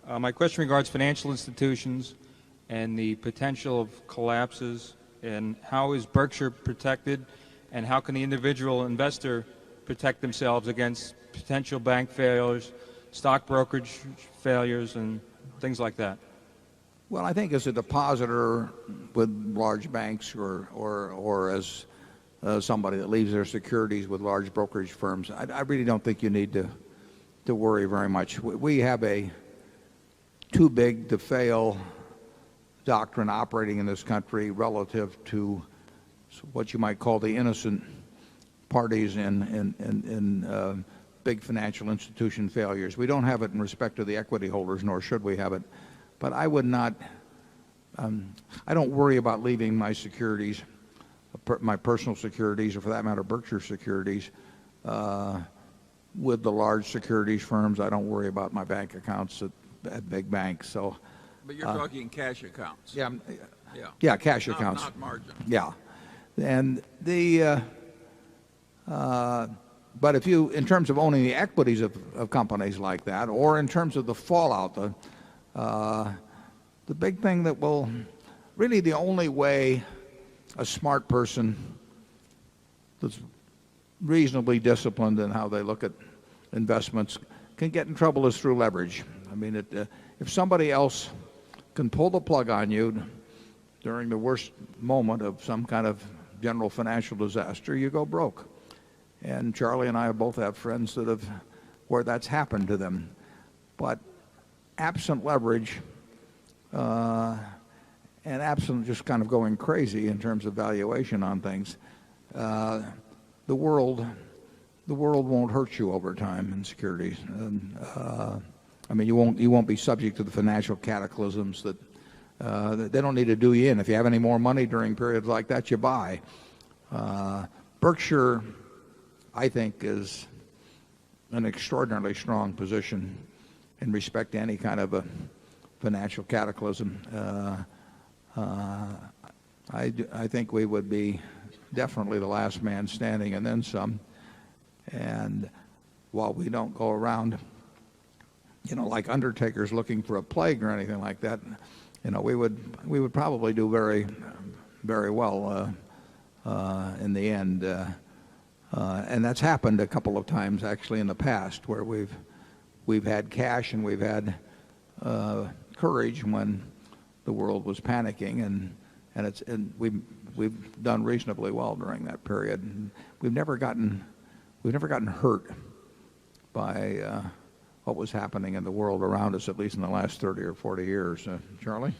My question regards financial institutions and the potential of collapses, and how is Berkshire protected, and how can the individual investor protect themselves against potential bank failures, stock brokerage failures, and things like that? Well, I think as a depositor with large banks or as somebody that leaves their securities with large brokerage firms, I really don't think you need to worry very much. We have a too big to fail doctrine operating in this country relative to what you might call the innocent parties in big financial institution failures. We don't have it in respect to the equity holders, nor should we have it. But I would not, I don't worry about leaving my securities, my personal securities, or for that matter, Berkshire securities, with the large securities firms. I don't worry about my bank accounts at big banks. So, but you're talking cash accounts. Yeah, Yeah. yeah, cash accounts. Not margin. Yeah, and but if you, in terms of owning the equities of companies like that, or in terms of the fallout, the big thing that will really, the only way a smart person that's reasonably disciplined in how they look at investments can get in trouble is through leverage. I mean, if somebody else can pull the plug on you during the worst moment of some kind of general financial disaster, you go broke. And Charlie and I both have friends that have, where that's happened to them. But absent leverage, and absent just kind of going crazy in terms of valuation on things, the world won't hurt you over time in securities. And, I mean, you won't be subject to the financial cataclysms that they don't need to do you in. If you have any more money during periods like that, you buy. Berkshire, I think, is an extraordinarily strong position in respect to any kind of a financial cataclysm. I think we would be definitely the last man standing and then some. And while we don't go around, like undertakers looking for a plague or anything like that, we would probably do very, very well in the end. And that's happened a couple of times actually in the past, where we've had cash and we've had courage when the world was panicking, and we've done reasonably well during that period. And we've never gotten hurt by what was happening in the world around us, at least in the last 30 or 40 years. Charlie?